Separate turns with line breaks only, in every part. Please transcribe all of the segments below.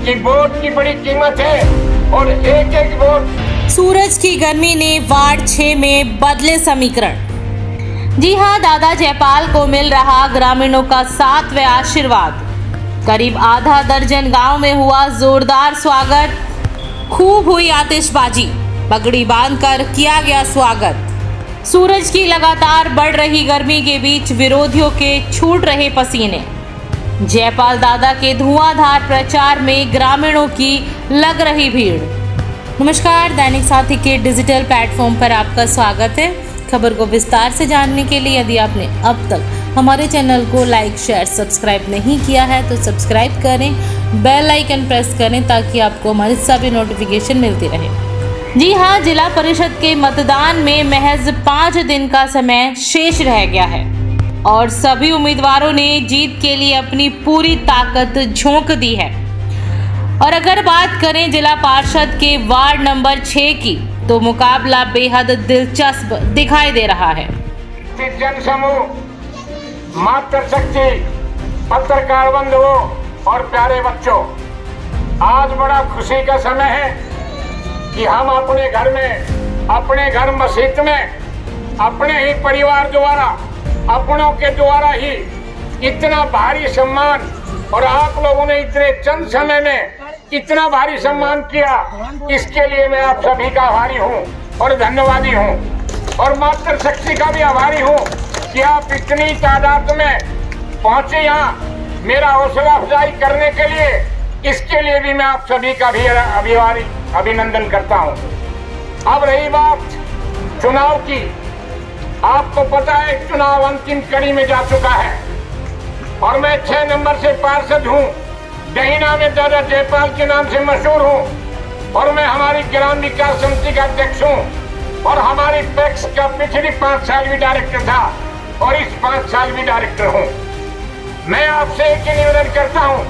कि वोट की बड़ी कीमत है और एक एक वोट।
सूरज की गर्मी ने वार्ड 6 में बदले समीकरण। जी हां, दादा जयपाल को मिल रहा ग्रामीणों का साथ व आशीर्वाद। करीब आधा दर्जन गांव में हुआ जोरदार स्वागत। खूब हुई आतिशबाजी, पगड़ी बांधकर किया गया स्वागत। सूरज की लगातार बढ़ रही गर्मी के बीच विरोधियों के छूट रहे पसीने। जयपाल दादा के धुआंधार प्रचार में ग्रामीणों की लग रही भीड़। नमस्कार, दैनिक साथी के डिजिटल प्लेटफॉर्म पर आपका स्वागत है। खबर को विस्तार से जानने के लिए यदि आपने अब तक हमारे चैनल को लाइक, शेयर, सब्सक्राइब नहीं किया है तो सब्सक्राइब करें, बेल आइकन प्रेस करें ताकि आपको हमारी सभी नोटिफिकेशन मिलती रहे। जी हां, जिला परिषद के मतदान में महज 5 दिन का समय शेष रह गया है और सभी उम्मीदवारों ने जीत के लिए अपनी पूरी ताकत झोंक दी है। और अगर बात करें जिला पार्षद के वार्ड नंबर 6 की, तो मुकाबला बेहद दिलचस्प दिखाई दे रहा है।
जन समूह, मातृशक्ति, पत्रकार बंधुओं और प्यारे बच्चों, आज बड़ा खुशी का समय है कि हम अपने घर में, अपने घर मस्जिद में, अपने ही परिवार द्वारा, अपनों के द्वारा ही इतना भारी सम्मान, और आप लोगों ने इतने चंद समय में इतना भारी सम्मान किया, इसके लिए मैं आप सभी का आभारी हूँ और धन्यवादी हूँ। और मातृशक्ति का भी आभारी हूँ कि आप इतनी तादाद में पहुँचे यहाँ मेरा हौसला अफजाई करने के लिए। इसके लिए भी मैं आप सभी का भी अभिनंदन करता हूँ। अब रही बात चुनाव की, आपको पता है चुनाव अंतिम कड़ी में जा चुका है और मैं 6 नंबर से पार्षद हूँ। डहीना में दादा जयपाल के नाम से मशहूर हूँ और मैं हमारी ग्राम विकास समिति का अध्यक्ष हूँ और हमारी पैक्स का पिछली 5 साल भी डायरेक्टर था और इस 5 साल भी डायरेक्टर हूँ। मैं आपसे एक ही निवेदन करता हूँ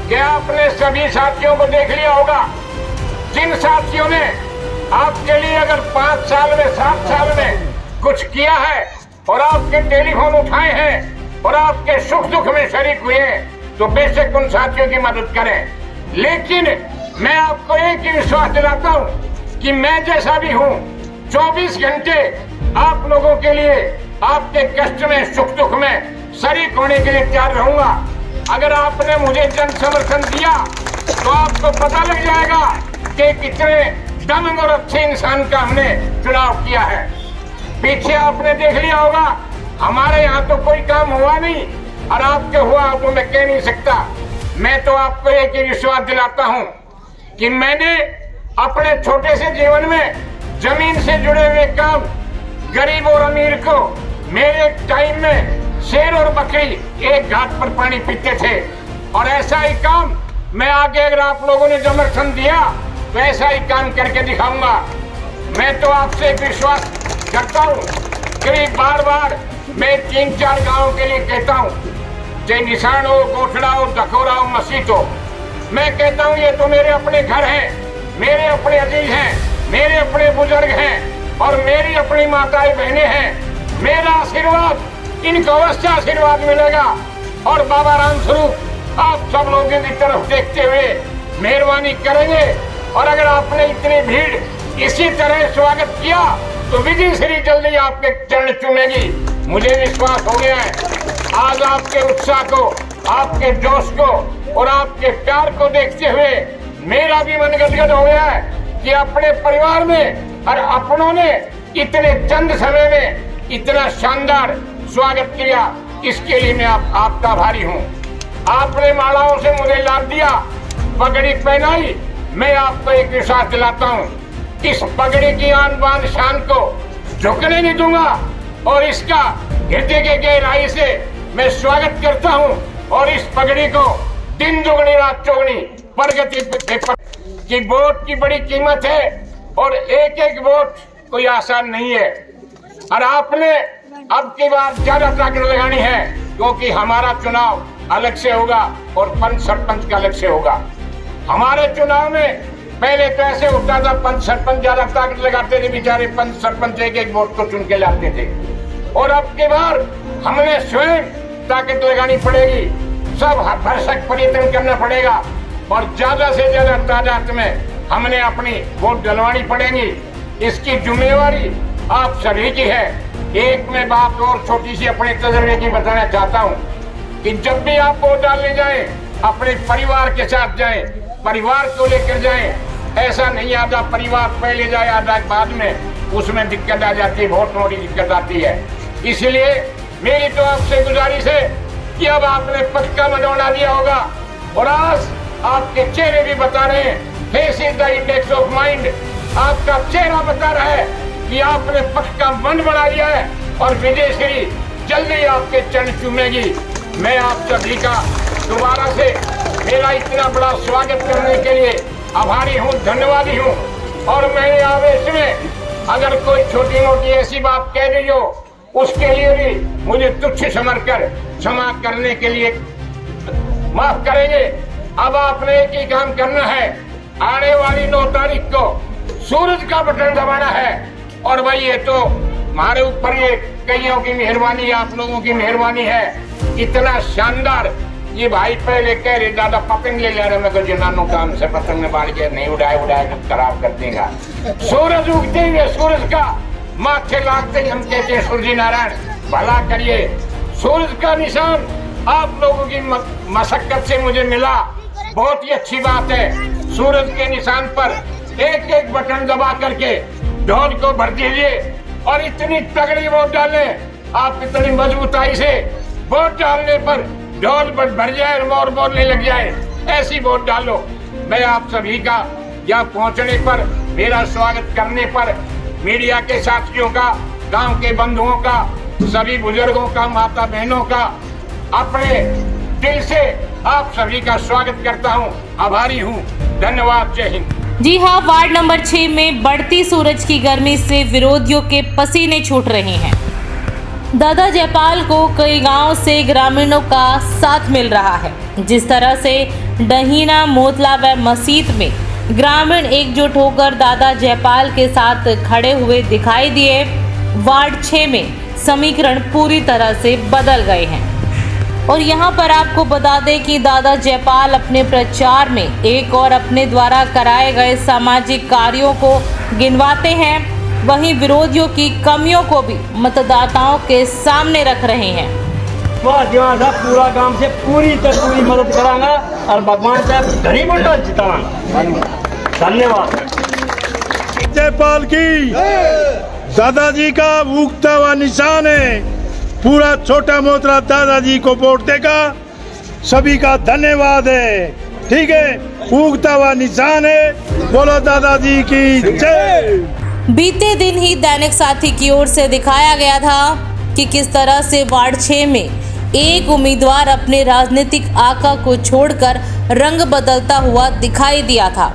कि आपने सभी साथियों को देख लिया होगा, जिन साथियों ने आपके लिए अगर 5 साल में, 7 साल में कुछ किया है और आपके टेलीफोन उठाए हैं और आपके सुख दुख में शरीक हुए हैं, तो बेशक उन साथियों की मदद करें। लेकिन मैं आपको एक ही विश्वास दिलाता हूं कि मैं जैसा भी हूं, 24 घंटे आप लोगों के लिए, आपके कष्ट में, सुख दुख में शरीक होने के लिए तैयार रहूंगा। अगर आपने मुझे जन समर्थन दिया तो आपको पता लग जाएगा कि कितने दमंग और अच्छे इंसान का हमने चुनाव किया है। पीछे आपने देख लिया होगा, हमारे यहाँ तो कोई काम हुआ नहीं और आपके हुआ तो मैं कह नहीं सकता। मैं तो आपको एक ही विश्वास दिलाता हूं कि मैंने अपने छोटे से जीवन में जमीन से जुड़े हुए काम, गरीब और अमीर को, मेरे टाइम में शेर और बकरी एक घाट पर पानी पीते थे और ऐसा ही काम मैं आगे, अगर आप लोगों ने समर्थन दिया तो ऐसा ही काम करके दिखाऊंगा। मैं तो आपसे एक विश्वास करता हूँ कि बार बार मैं 3-4 गाँव के लिए कहता हूँ, चाहे निशान हो, गोठड़ा हो, दखोरा हो, मस्जिद हो, मैं कहता हूँ ये तो मेरे अपने घर हैं, मेरे अपने अजीज हैं, मेरे अपने बुजुर्ग हैं और मेरी अपनी माताएं बहनें हैं। मेरा आशीर्वाद, इनको अवश्य आशीर्वाद मिलेगा और बाबा राम स्वरूप आप सब लोगों की तरफ देखते हुए मेहरबानी करेंगे। और अगर आपने इतनी भीड़ इसी तरह स्वागत किया तो विजय श्री जल्दी आपके चरण चुमेगी, मुझे विश्वास हो गया है। आज आपके उत्साह को, आपके जोश को और आपके प्यार को देखते हुए मेरा भी मन गदगद हो गया है कि अपने परिवार में और अपनों ने इतने चंद समय में इतना शानदार स्वागत किया। इसके लिए मैं आपका आभारी हूँ। आपने मालाओं से मुझे लाभ दिया, पगड़ी पहनाई। मैं आपको एक विश्वास दिलाता हूँ, इस पगड़ी की आन बान शान को झुकने नहीं दूंगा और इसका हृदय के गहराई से मैं स्वागत करता हूं और इस पगड़ी को दिन दुगनी रात चौगनी प्रगति की वोट की बड़ी कीमत है और एक एक वोट कोई आसान नहीं है। और आपने अब की बार ज्यादा ताकत लगानी है क्योंकि हमारा चुनाव अलग से होगा और पंच सरपंच का अलग से होगा। हमारे चुनाव में पहले तो ऐसे होता था, पंच सरपंच ज्यादा ताकत लगाते थे, बेचारे पंच सरपंच एक एक वोट को चुन के लाते थे। और अब की बार हमने स्वयं ताकत लगानी पड़ेगी, सब भरसक प्रयत्न करना पड़ेगा और ज्यादा से ज्यादा तादाद में हमने अपनी वोट डलवानी पड़ेगी। इसकी जिम्मेवारी आप सभी की है। एक मैं बात और छोटी सी अपने तजर्बे की बताना चाहता हूँ कि जब भी आप वोट डालने जाएं, अपने परिवार के साथ जाएं, परिवार को लेकर जाएं। ऐसा नहीं आधा परिवार पहले जाए आधा बाद में, उसमें दिक्कत आ जाती है, बहुत बड़ी दिक्कत आती है। इसलिए मेरी तो आपसे गुजारिश है कि अब आपने पक्का मन बना दिया होगा और आज आपके चेहरे भी बता रहे हैं, face is the index of mind. आपका चेहरा बता रहा है कि आपने पक्का मन बना लिया है और विजयश्री जल्दी आपके चरण चूमेगी। मैं आप सभी का दोबारा से मेरा इतना बड़ा स्वागत करने के लिए आभारी हूँ, धन्यवादी हूँ। और मैंने आवेश में अगर कोई छोटी मोटी ऐसी बात कह दी हो, उसके लिए भी मुझे तुच्छ समझकर क्षमा करने के लिए माफ करेंगे। अब आपने एक ही काम करना है, आने वाली 9 तारीख को सूरज का बटन दबाना है। और भाई ये तो हमारे ऊपर ये कईयों की मेहरबानी, आप लोगों की मेहरबानी है। इतना शानदार ये भाई पहले कह रहे दादा पतंग ले रहे, मैं तो जनानों काम से पतंग में बाढ़ के नहीं उड़ाए तो खराब कर देगा। सूरज उगते हुए सूरज का माथे लागते हम कहते हैं सूर्य नारायण भला करिए। सूरज का निशान आप लोगों की मशक्कत से मुझे मिला, बहुत ही अच्छी बात है। सूरज के निशान पर एक एक बटन दबा करके ढोल को भर दीजिए और इतनी तगड़ी वोट डालें। आप इतनी मजबूताई से वोट डालने पर ढोल भर जाए और बोलने लग जाए, ऐसी वोट डालो। मैं आप सभी का यहाँ पहुँचने पर, मेरा स्वागत करने पर मीडिया के साथियों का, गांव के बंधुओं का, सभी बुजुर्गों का, माता बहनों का अपने दिल से आप सभी का स्वागत करता हूं, आभारी हूं। धन्यवाद, जय हिंद।
जी हाँ, वार्ड नंबर 6 में बढ़ती सूरज की गर्मी से विरोधियों के पसीने छूट रहे हैं। दादा जयपाल को कई गांव से ग्रामीणों का साथ मिल रहा है। जिस तरह से डहीना, मोतला व मसीत में ग्रामीण एकजुट होकर दादा जयपाल के साथ खड़े हुए दिखाई दिए, वार्ड 6 में समीकरण पूरी तरह से बदल गए हैं। और यहाँ पर आपको बता दें कि दादा जयपाल अपने प्रचार में एक और अपने द्वारा कराए गए सामाजिक कार्यों को गिनवाते हैं, वहीं विरोधियों की कमियों को भी मतदाताओं के सामने रख रहे हैं।
पूरा गांव से पूरी मदद कराना और भगवान साहब गरीब जिताना। धन्यवाद।
जयपाल की दादाजी का उगता हुआ निशान है, पूरा छोटा मोतरा दादाजी को वोट देगा। सभी का धन्यवाद है। ठीक है, उगता हुआ निशान है, बोलो दादाजी की जय।
बीते दिन ही दैनिक साथी की ओर से दिखाया गया था कि किस तरह से वार्ड 6 में एक उम्मीदवार अपने राजनीतिक आका को छोड़कर रंग बदलता हुआ दिखाई दिया था।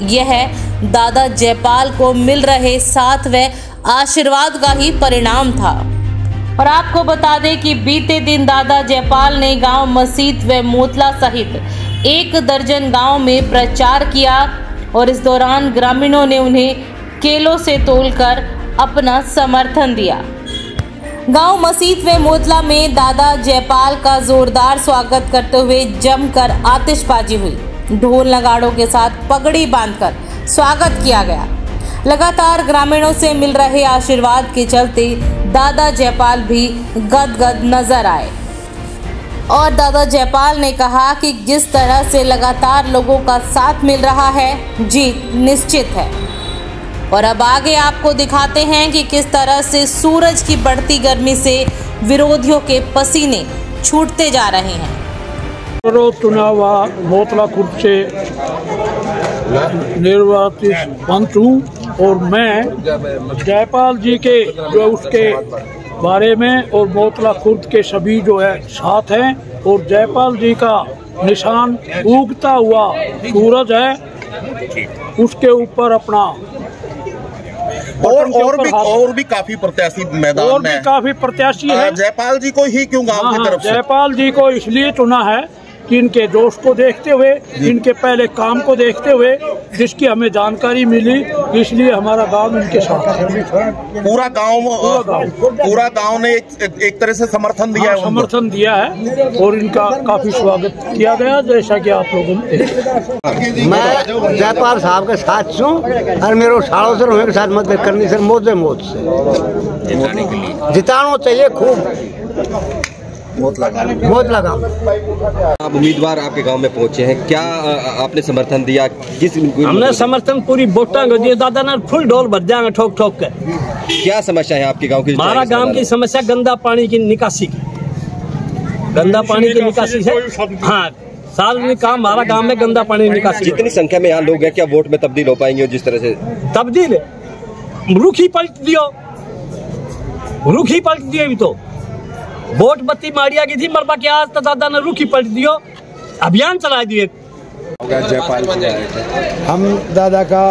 यह दादा जयपाल को मिल रहे साथ व आशीर्वाद का ही परिणाम था। और आपको बता दें कि बीते दिन दादा जयपाल ने गांव मसीत व मोतला सहित 1 दर्जन गांव में प्रचार किया और इस दौरान ग्रामीणों ने उन्हें केलों से तोलकर अपना समर्थन दिया। गांव मसीत व मोतला में दादा जयपाल का जोरदार स्वागत करते हुए जमकर आतिशबाजी हुई। ढोल नगाड़ों के साथ पगड़ी बांधकर स्वागत किया गया। लगातार ग्रामीणों से मिल रहे आशीर्वाद के चलते दादा जयपाल भी गदगद नजर आए और दादा जयपाल ने कहा कि जिस तरह से लगातार लोगों का साथ मिल रहा है, जीत निश्चित है। और अब आगे आपको दिखाते हैं कि किस तरह से सूरज की बढ़ती गर्मी से विरोधियों के पसीने छूटते जा रहे हैं।
चुनाव मोतला खुर्द से निर्वाचित पंच हूँ और मैं जयपाल जी के जो उसके बारे में और मोतला खुर्द के सभी जो है साथ हैं। और जयपाल जी का निशान उगता हुआ सूरज है, उसके ऊपर अपना
और भी काफी प्रत्याशी मैदान में,
काफी प्रत्याशी है।
जयपाल जी को ही क्यों गांव की तरफ से?
जयपाल जी को इसलिए चुना है कि इनके जोश को देखते हुए, इनके पहले काम को देखते हुए, जिसकी हमें जानकारी मिली, इसलिए हमारा गांव इनके साथ है।
पूरा गांव ने एक तरह से समर्थन दिया है,
समर्थन दिया है और इनका काफी स्वागत किया गया, जैसा कि आप लोगों ने देखा।
मैं जयपाल साहब के साथ हूँ और मेरे सालों से उनके साथ मदद करनी सर, मौत से जिताना चाहिए खूब, बहुत लगा।
आप उम्मीदवार आपके गांव में पहुंचे हैं, क्या आपने समर्थन दिया? किस
हमने समर्थन पूरी वोटा को दिया, दादा ना फुल ढोल भर जाएंगे ठोक ठोक कर।
क्या समस्या है आपके गांव की?
हमारा गांव की समस्या गंदा पानी की निकासी की, गंदा पानी की निकासी है। हाँ, सार्वजनिक काम हमारा गांव में गंदा पानी निकासी।
जितनी संख्या में यहाँ लोग हैं, क्या वोट में तब्दील हो पाएंगे? जिस तरह से
तब्दील रुखी पलट दियो, रुखी पलट दियो। भी तो वोट बत्ती मारिया की थी, मरबा के आज तो दादा ने रुखी पलट दियो, अभियान चला दिए।
जयपाल हम दादा का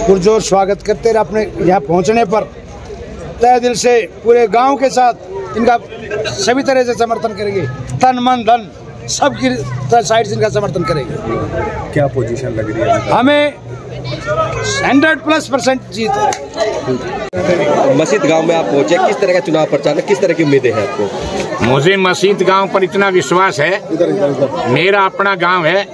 पुरजोर स्वागत करते हैं। अपने यहाँ पहुँचने पर तय दिल से पूरे गांव के साथ इनका सभी तरह से समर्थन करेंगे, तन मन धन सबकी साइड से इनका समर्थन करेंगे।
क्या पोजीशन लग रही है?
हमें 100+% जीत है।
मस्जिद गांव में आप पहुंचे, किस तरह का चुनाव प्रचार है, किस तरह की उम्मीदें हैं आपको?
मुझे मस्जिद गांव पर इतना विश्वास है, मेरा अपना गांव है,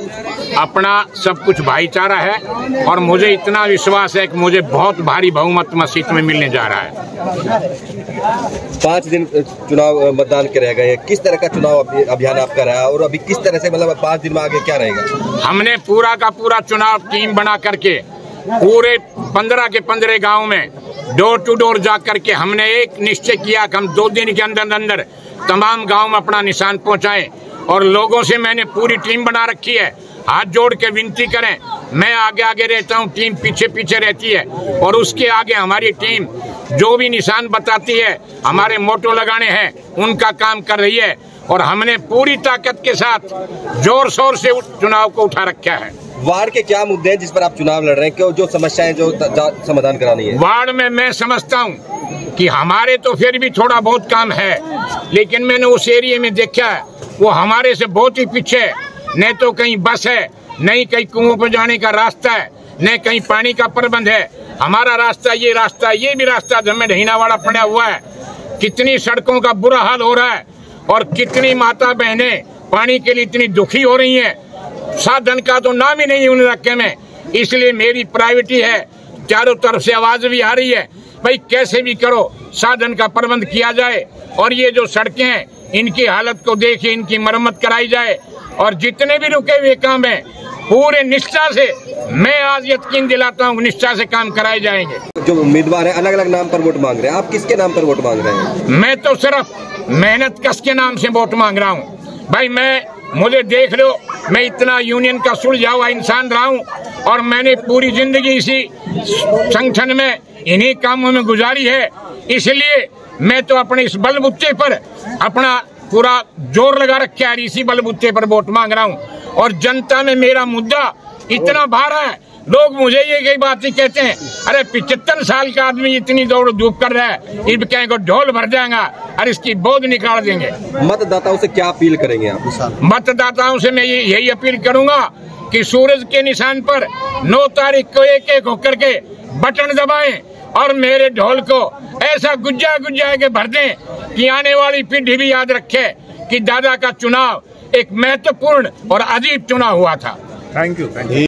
अपना सब कुछ भाईचारा है और मुझे इतना विश्वास है कि मुझे बहुत भारी बहुमत मस्जिद में मिलने जा रहा है।
5 दिन चुनाव मतदान के रह गए, किस तरह का चुनाव अभियान आपका रहा और अभी किस तरह से, मतलब 5 दिन में आगे क्या रहेगा?
हमने पूरा का पूरा चुनाव टीम बना करके पूरे 15 के 15 गाँव में डोर टू डोर जा करके हमने एक निश्चय किया कि हम 2 दिन के अंदर अंदर तमाम गाँव में अपना निशान पहुँचाएं और लोगों से मैंने पूरी टीम बना रखी है। हाथ जोड़ के विनती करें, मैं आगे आगे रहता हूं, टीम पीछे पीछे रहती है और उसके आगे हमारी टीम जो भी निशान बताती है, हमारे मोटो लगाने हैं, उनका काम कर रही है और हमने पूरी ताकत के साथ जोर शोर से चुनाव को उठा रखा है।
वार्ड के क्या मुद्दे हैं जिस पर आप चुनाव लड़ रहे हैं, क्यों जो समस्याएं जो समाधान करानी है?
वार्ड में मैं समझता हूँ कि हमारे तो फिर भी थोड़ा बहुत काम है, लेकिन मैंने उस एरिया में देखा है वो हमारे से बहुत ही पीछे है। न तो कहीं बस है, नहीं कहीं कुओं पर जाने का रास्ता है, न कहीं पानी का प्रबंध है। हमारा रास्ता, ये भी रास्ता जब में ढहीनावाड़ा पड़ा हुआ है। कितनी सड़कों का बुरा हाल हो रहा है और कितनी माता बहनें पानी के लिए इतनी दुखी हो रही हैं। साधन का तो नाम ही नहीं उन इलाके में, इसलिए मेरी प्रायोरिटी है। चारों तरफ से आवाज भी आ रही है, भाई कैसे भी करो साधन का प्रबंध किया जाए और ये जो सड़कें हैं इनकी हालत को देखिए, इनकी मरम्मत कराई जाए और जितने भी रुके हुए काम है पूरे निष्ठा से, मैं आज यकीन दिलाता हूँ निष्ठा से काम कराए जाएंगे।
जो उम्मीदवार है अलग अलग नाम पर वोट मांग रहे हैं, आप किसके नाम पर वोट मांग रहे हैं?
मैं तो सिर्फ मेहनत कश के नाम से वोट मांग रहा हूँ। भाई मुझे देख लो, मैं इतना यूनियन का सुलझा हुआ इंसान रहा हूँ और मैंने पूरी जिंदगी इसी संगठन में इन्हीं कामों में गुजारी है, इसलिए मैं तो अपने इस बलबूते पर अपना पूरा जोर लगा रखा है, इसी बलबूते पर वोट मांग रहा हूँ। और जनता में मेरा मुद्दा इतना भारा है, लोग मुझे ये कई बातें कहते हैं, अरे 75 साल का आदमी इतनी दौड़ धूप कर रहा है, इस कहेंगे ढोल भर जाएगा और इसकी बोझ निकाल देंगे।
मतदाताओं से क्या अपील करेंगे आप?
मतदाताओं से मैं यही अपील करूंगा कि सूरज के निशान पर 9 तारीख को एक एक होकर के बटन दबाएं और मेरे ढोल को ऐसा गुज्जा गुज्जा के भर दें कि आने वाली पीढ़ी भी याद रखे कि दादा का चुनाव एक महत्वपूर्ण और अजीब चुनाव हुआ था।
Thank you.